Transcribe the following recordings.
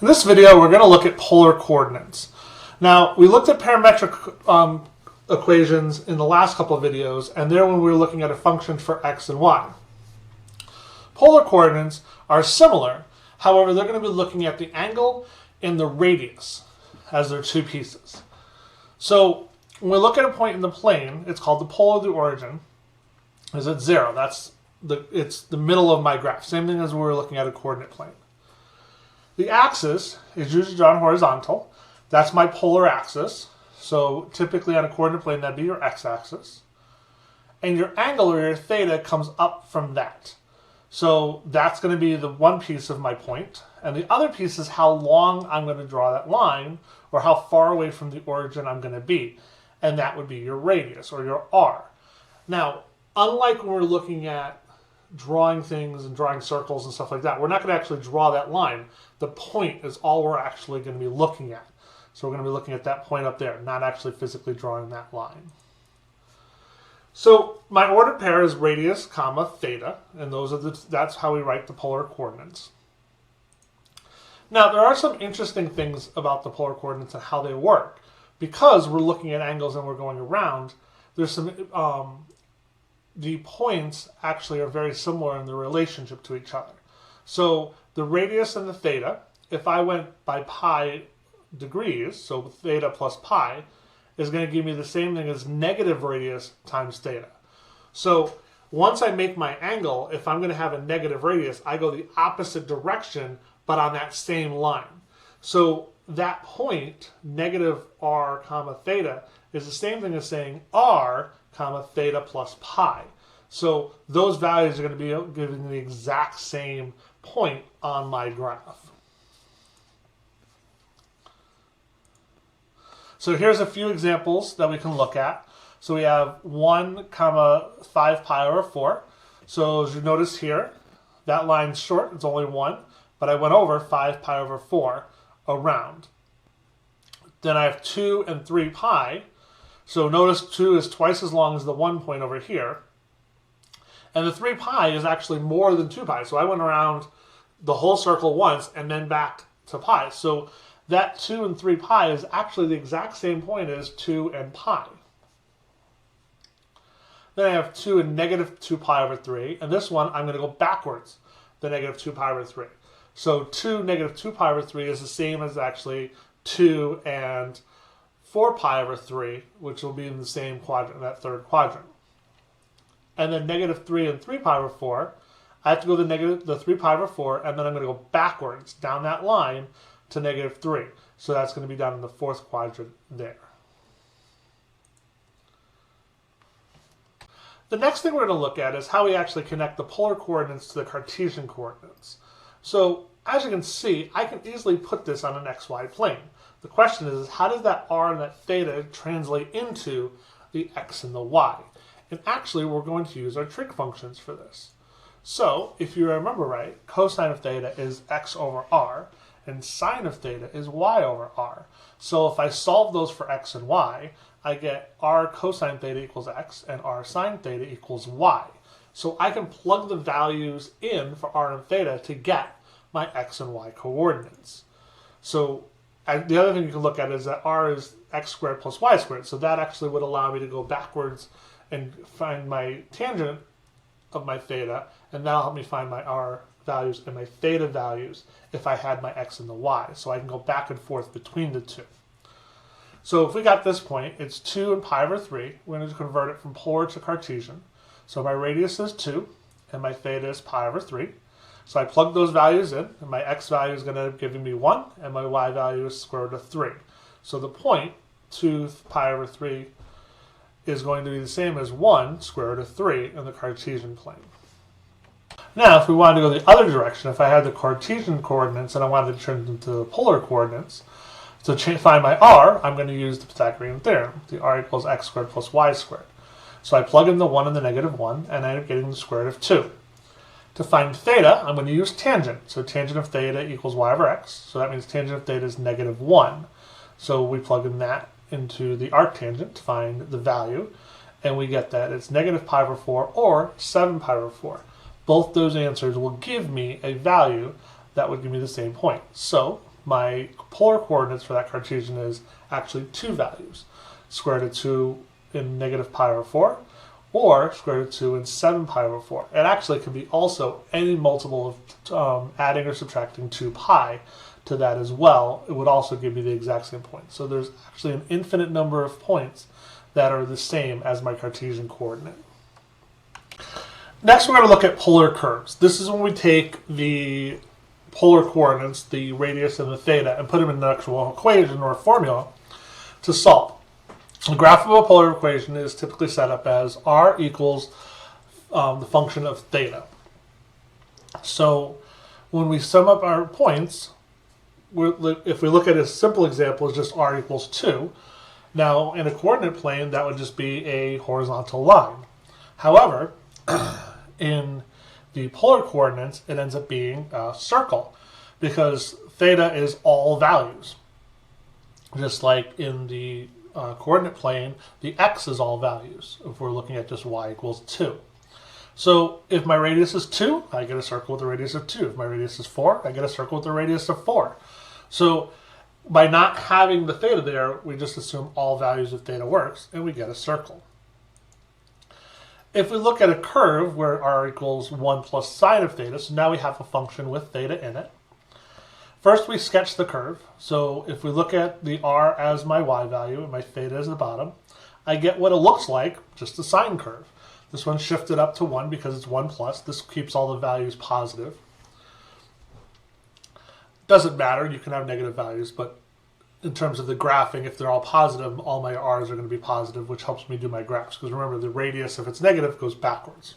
In this video, we're going to look at polar coordinates. Now, we looked at parametric equations in the last couple of videos, and there when we were looking at a function for x and y. Polar coordinates are similar, however, they're going to be looking at the angle and the radius as their two pieces. So, when we look at a point in the plane, it's called the pole of the origin, is at 0. It's the middle of my graph. Same thing as when we were looking at a coordinate plane. The axis is usually drawn horizontal. That's my polar axis. So typically on a coordinate plane, that'd be your x-axis. And your angle or your theta comes up from that. So that's going to be the one piece of my point. And the other piece is how long I'm going to draw that line, or how far away from the origin I'm going to be. And that would be your radius, or your r. Now, unlike when we're looking at drawing things and drawing circles and stuff like that, we're not going to actually draw that line. The point is all we're actually going to be looking at. So we're going to be looking at that point up there, not actually physically drawing that line. So my ordered pair is radius, comma, theta, and that's how we write the polar coordinates. Now there are some interesting things about the polar coordinates and how they work. Because we're looking at angles and we're going around, there's some the points actually are very similar in the relationship to each other. So the radius and the theta, if I went by pi degrees, so theta plus pi, is going to give me the same thing as negative radius times theta. So once I make my angle, if I'm going to have a negative radius, I go the opposite direction, but on that same line. So that point, negative r comma theta, is the same thing as saying r comma theta plus pi. So those values are going to be giving the exact same point on my graph. So here's a few examples that we can look at. So we have 1 comma 5 pi over 4. So as you notice here, that line's short, it's only 1, but I went over 5 pi over 4 around. Then I have 2 and 3 pi. So notice 2 is twice as long as the 1 point over here. And the 3 pi is actually more than 2 pi. So I went around the whole circle once and then back to pi. So that 2 and 3 pi is actually the exact same point as 2 and pi. Then I have 2 and negative 2 pi over 3. And this one, I'm going to go backwards, the negative 2 pi over 3. So 2 negative 2 pi over 3 is the same as actually 2 and 4 pi over 3, which will be in the same quadrant, that third quadrant. And then negative 3 and 3 pi over 4, I have to go the 3 pi over 4, and then I'm going to go backwards down that line to negative 3. So that's going to be down in the fourth quadrant there. The next thing we're going to look at is how we actually connect the polar coordinates to the Cartesian coordinates. So as you can see, I can easily put this on an xy plane. The question is, how does that r and that theta translate into the x and the y? And actually, we're going to use our trig functions for this. So, if you remember right, cosine of theta is x over r, and sine of theta is y over r. So if I solve those for x and y, I get r cosine theta equals x, and r sine theta equals y. So I can plug the values in for r and theta to get my x and y coordinates. So the other thing you can look at is that r is x squared plus y squared. So that actually would allow me to go backwards and find my tangent of my theta, and that'll help me find my r values and my theta values if I had my x and the y. So I can go back and forth between the two. So if we got this point, it's 2 and pi over 3. We're going to convert it from polar to Cartesian. So my radius is 2, and my theta is pi over 3. So I plug those values in, and my x value is going to be giving me 1, and my y value is square root of 3. So the point, 2 pi over 3, is going to be the same as 1 square root of 3 in the Cartesian plane. Now, if we wanted to go the other direction, if I had the Cartesian coordinates and I wanted to turn them into the polar coordinates, to find my r, I'm going to use the Pythagorean theorem. The r equals x squared plus y squared. So I plug in the 1 and the negative 1, and I end up getting the square root of 2. To find theta, I'm going to use tangent. So tangent of theta equals y over x. So that means tangent of theta is negative 1. So we plug in that into the arctangent to find the value, and we get that it's negative pi over 4 or 7 pi over 4. Both those answers will give me a value that would give me the same point. So my polar coordinates for that Cartesian is actually two values. Square root of 2 in negative pi over 4, or square root of 2 in 7 pi over 4. It actually can be also any multiple of adding or subtracting 2 pi to that as well. It would also give me the exact same point. So there's actually an infinite number of points that are the same as my Cartesian coordinate. Next, we're going to look at polar curves. This is when we take the polar coordinates, the radius and the theta, and put them in an actual equation or formula to solve. The graph of a polar equation is typically set up as r equals the function of theta. So when we sum up our points, if we look at a simple example, it's just r equals 2. Now, in a coordinate plane, that would just be a horizontal line. However, in the polar coordinates, it ends up being a circle because theta is all values. Just like in the coordinate plane, the x is all values if we're looking at just y equals 2. So if my radius is 2, I get a circle with a radius of 2. If my radius is 4, I get a circle with a radius of 4. So by not having the theta there, we just assume all values of theta works, and we get a circle. If we look at a curve where r equals 1 plus sine of theta, so now we have a function with theta in it. First, we sketch the curve. So if we look at the r as my y value and my theta as the bottom, I get what it looks like, just a sine curve. This one's shifted up to 1 because it's 1 plus. This keeps all the values positive. Doesn't matter, you can have negative values, but in terms of the graphing, if they're all positive, all my r's are going to be positive, which helps me do my graphs. Because remember, the radius, if it's negative, goes backwards.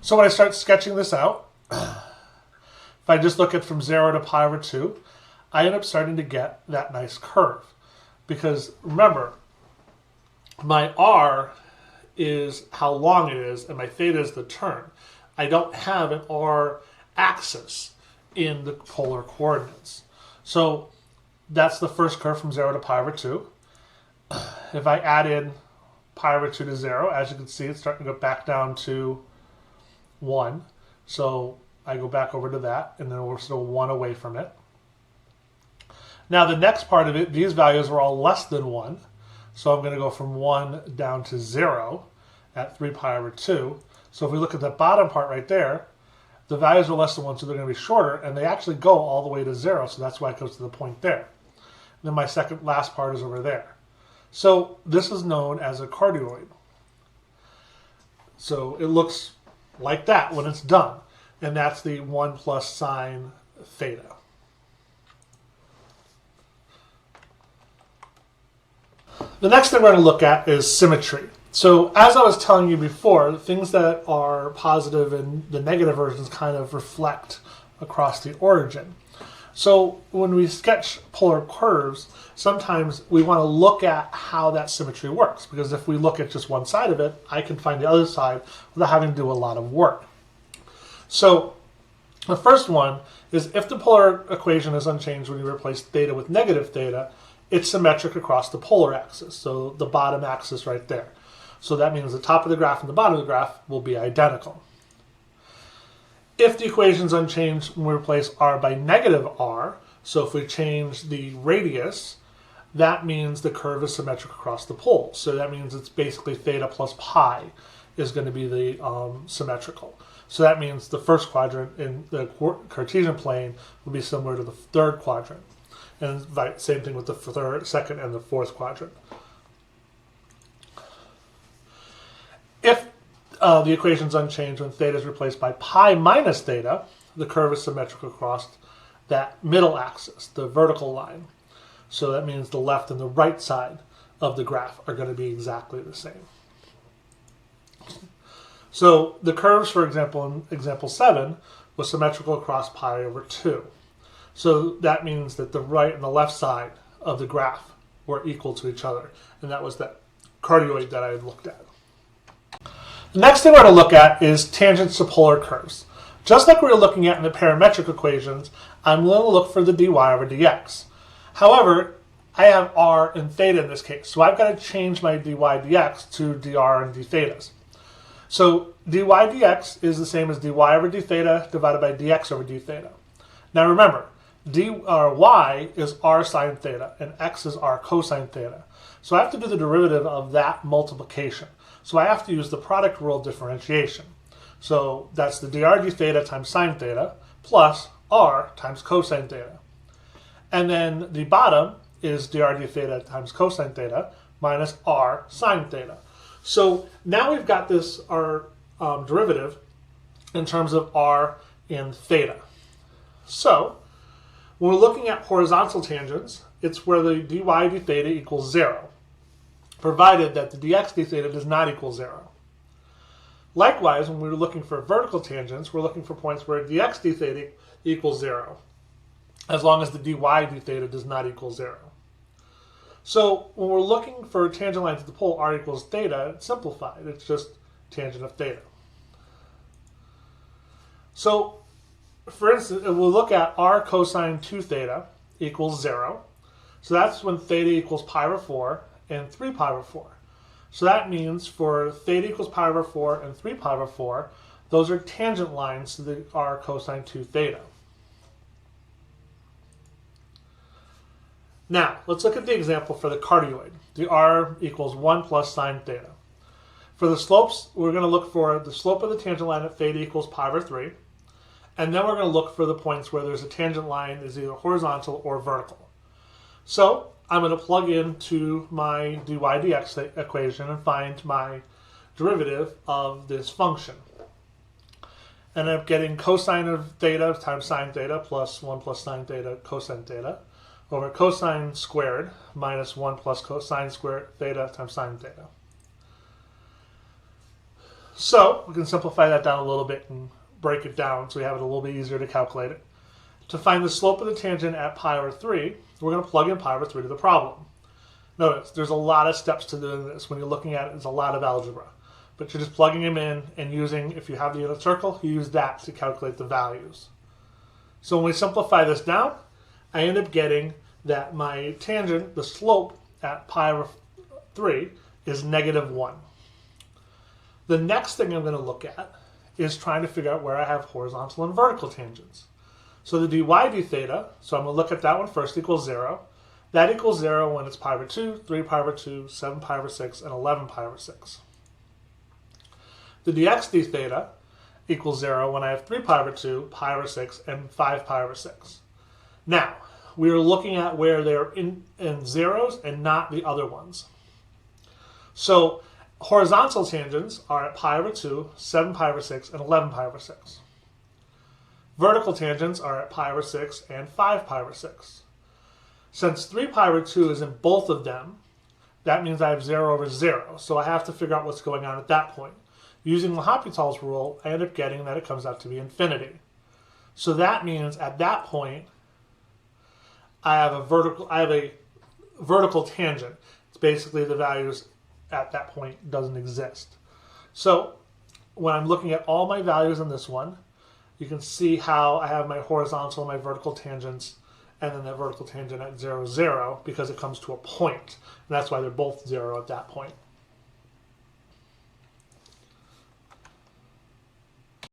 So when I start sketching this out, if I just look at from 0 to pi over 2, I end up starting to get that nice curve. Because remember, my r is how long it is, and my theta is the turn. I don't have an r axis in the polar coordinates. So that's the first curve from 0 to pi over 2. If I add in pi over 2 to 0, as you can see, it's starting to go back down to 1. So I go back over to that, and then we're still 1 away from it. Now the next part of it, these values are all less than 1. So I'm going to go from 1 down to 0 at 3 pi over 2. So if we look at the bottom part right there, the values are less than 1, so they're going to be shorter, and they actually go all the way to 0, so that's why it goes to the point there. And then my last part is over there. So this is known as a cardioid. So it looks like that when it's done, and that's the 1 plus sine theta. The next thing we're going to look at is symmetry. So as I was telling you before, things that are positive and the negative versions kind of reflect across the origin. So when we sketch polar curves, sometimes we want to look at how that symmetry works, because if we look at just one side of it, I can find the other side without having to do a lot of work. So the first one is if the polar equation is unchanged when you replace theta with negative theta, it's symmetric across the polar axis, so the bottom axis right there. So that means the top of the graph and the bottom of the graph will be identical. If the equation is unchanged when we replace r by negative r, so if we change the radius, that means the curve is symmetric across the poles. So that means it's basically theta plus pi is going to be the symmetrical. So that means the first quadrant in the Cartesian plane will be similar to the third quadrant. And same thing with the second and the fourth quadrant. If the equation is unchanged when theta is replaced by pi minus theta, the curve is symmetric across that middle axis, the vertical line. So that means the left and the right side of the graph are going to be exactly the same. So the curves, for example, in example 7, was symmetrical across pi over 2. So that means that the right and the left side of the graph were equal to each other. And that was that cardioid that I had looked at. The next thing we're going to look at is tangents to polar curves. Just like we were looking at in the parametric equations, I'm going to look for the dy over dx. However, I have r and theta in this case, so I've got to change my dy dx to dr and d thetas. So dy dx is the same as dy over d theta divided by dx over d theta. Now remember, y is r sine theta, and x is r cosine theta. So I have to do the derivative of that multiplication. So I have to use the product rule differentiation. So that's the dr d theta times sine theta plus r times cosine theta. And then the bottom is dr d theta times cosine theta minus r sine theta. So now we've got this our derivative in terms of r and theta. So when we're looking at horizontal tangents, it's where the dy d theta equals 0, provided that the dx d theta does not equal 0. Likewise, when we're looking for vertical tangents, we're looking for points where dx d theta equals 0, as long as the dy d theta does not equal 0. So when we're looking for a tangent line to the pole r equals theta, it's simplified. It's just tangent of theta. So for instance, if we look at r cosine 2 theta equals 0, so that's when theta equals pi over 4 and 3 pi over 4. So that means for theta equals pi over 4 and 3 pi over 4, those are tangent lines to the r cosine 2 theta. Now, let's look at the example for the cardioid. The r equals 1 plus sine theta. For the slopes, we're going to look for the slope of the tangent line at theta equals pi over 3. And then we're going to look for the points where there's a tangent line is either horizontal or vertical. So I'm going to plug into my dy dx equation and find my derivative of this function. And I'm getting cosine of theta times sine theta plus 1 plus sine theta cosine theta over cosine squared minus 1 plus cosine squared theta times sine theta. So we can simplify that down a little bit and break it down so we have it a little bit easier to calculate it. To find the slope of the tangent at pi over 3, we're going to plug in pi over 3 to the problem. Notice, there's a lot of steps to doing this. When you're looking at it, it's a lot of algebra. But you're just plugging them in and using, if you have the unit circle, you use that to calculate the values. So when we simplify this down, I end up getting that my tangent, the slope at pi over 3, is negative 1. The next thing I'm going to look at is trying to figure out where I have horizontal and vertical tangents. So the dy d theta, so I'm going to look at that one first, equals 0. That equals 0 when it's pi over 2, 3 pi over 2, 7 pi over 6, and 11 pi over 6. The dx d theta equals 0 when I have 3 pi over 2, pi over 6, and 5 pi over 6. Now, we are looking at where they're in zeros and not the other ones. So horizontal tangents are at pi over 2, 7 pi over 6, and 11 pi over 6. Vertical tangents are at pi over 6 and 5 pi over 6. Since 3 pi over 2 is in both of them, that means I have 0 over 0. So I have to figure out what's going on at that point. Using L'Hopital's rule, I end up getting that it comes out to be infinity. So that means at that point, I have a vertical tangent. It's basically the values at that point doesn't exist. So when I'm looking at all my values in this one, you can see how I have my horizontal and my vertical tangents, and then that vertical tangent at 0, 0, because it comes to a point. And that's why they're both 0 at that point.